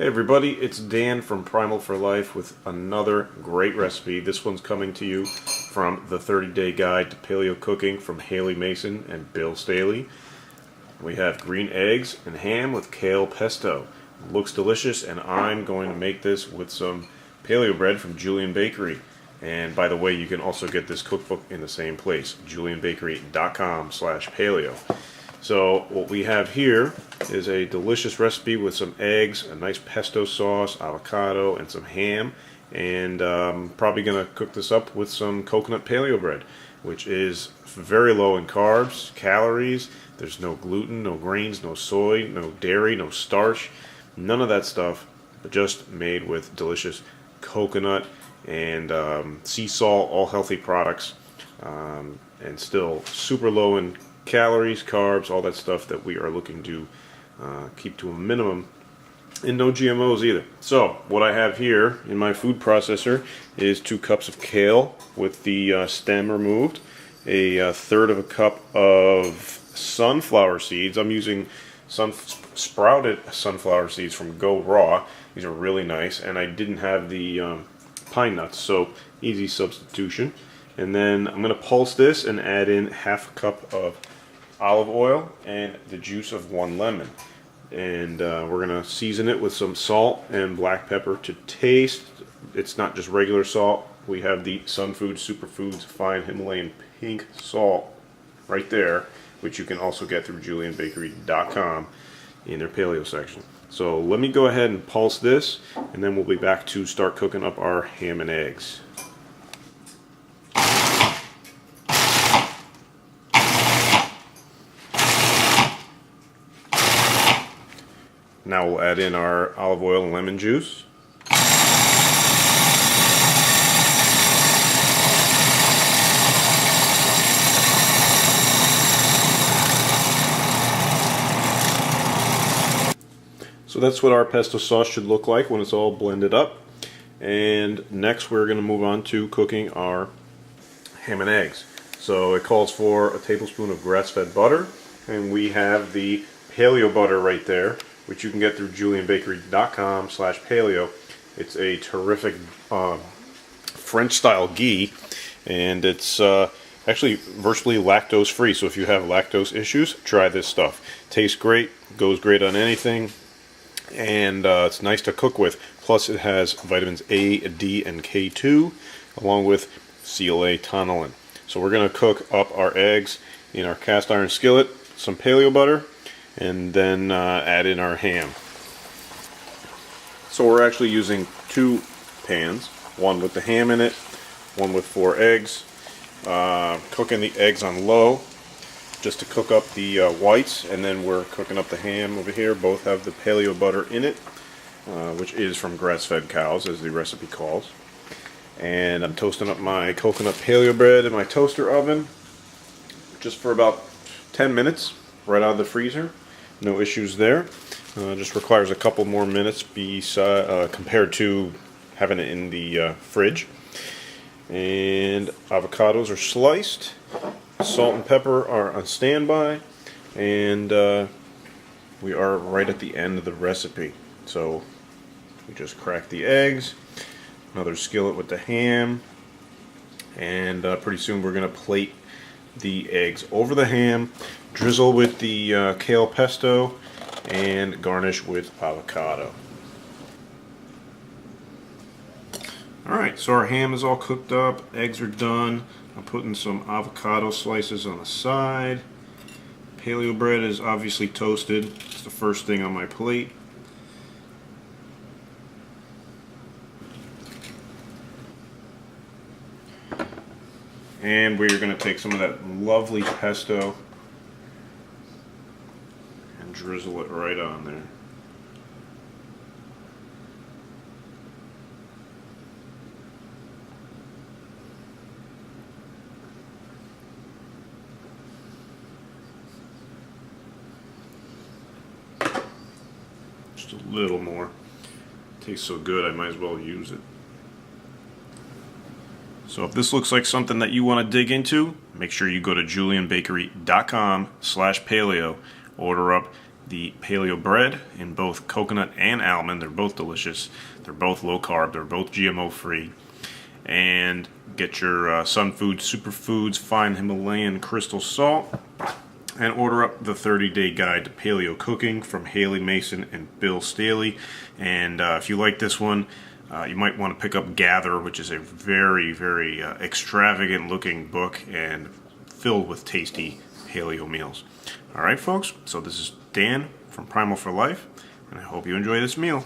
Hey everybody, it's Dan from Primal for Life with another great recipe. This one's coming to you from the 30-Day Guide to Paleo Cooking from Haley Mason and Bill Staley. We have green eggs and ham with kale pesto. It looks delicious, and I'm going to make this with some paleo bread from Julian Bakery. And by the way, you can also get this cookbook in the same place, julianbakery.com/paleo. So what we have here is a delicious recipe with some eggs, a nice pesto sauce, avocado, and some ham. And probably going to cook this up with some coconut paleo bread, which is very low in carbs, calories. There's no gluten, no grains, no soy, no dairy, no starch, none of that stuff, but just made with delicious coconut and sea salt, all healthy products, and still super low in calories, carbs, all that stuff that we are looking to keep to a minimum, and no GMOs either. So what I have here in my food processor is 2 cups of kale with the stem removed, a third of a cup of sunflower seeds. I'm using sprouted sunflower seeds from Go Raw. These are really nice, and I didn't have the pine nuts, so easy substitution. And then I'm going to pulse this and add in half a cup of olive oil and the juice of 1 lemon. And we're going to season it with some salt and black pepper to taste. It's not just regular salt. We have the Sunfood Superfoods Fine Himalayan Pink Salt right there, which you can also get through julianbakery.com in their paleo section. So let me go ahead and pulse this, and then we'll be back to start cooking up our ham and eggs. Now we'll add in our olive oil and lemon juice. So that's what our pesto sauce should look like when it's all blended up. And next we're going to move on to cooking our ham and eggs. So it calls for a tablespoon of grass-fed butter, and we have the paleo butter right there, which you can get through julianbakery.com/paleo. It's a terrific French-style ghee, and it's actually virtually lactose-free. So if you have lactose issues, try this stuff. Tastes great, goes great on anything, and it's nice to cook with. Plus it has vitamins A, D, and K2, along with CLA tonylin. So we're going to cook up our eggs in our cast iron skillet, some paleo butter, and then add in our ham. So we're actually using 2 pans, one with the ham in it, one with 4 eggs. Cooking the eggs on low just to cook up the whites, and then we're cooking up the ham over here. Both have the paleo butter in it, which is from grass-fed cows, as the recipe calls. And I'm toasting up my coconut paleo bread in my toaster oven just for about 10 minutes, right out of the freezer. No issues there. Just requires a couple more minutes compared to having it in the fridge. And avocados are sliced. Salt and pepper are on standby, and we are right at the end of the recipe. So we just crack the eggs, another skillet with the ham, and pretty soon we're going to plate the eggs over the ham, drizzle with the kale pesto, and garnish with avocado. Alright, so our ham is all cooked up, eggs are done. I'm putting some avocado slices on the side. Paleo bread is obviously toasted. It's the first thing on my plate. And we're going to take some of that lovely pesto and drizzle it right on there. Just a little more. It tastes so good, I might as well use it. So if this looks like something that you want to dig into, make sure you go to julianbakery.com/paleo, order up the paleo bread in both coconut and almond. They're both delicious. They're both low carb. They're both GMO free. And get your Sun Foods Superfoods Fine Himalayan Crystal Salt. And order up the 30-day guide to paleo cooking from Haley Mason and Bill Staley. And if you like this one, you might want to pick up Gather, which is a very, very extravagant looking book and filled with tasty paleo meals. Alright folks, so this is Dan from Primal for Life, and I hope you enjoy this meal.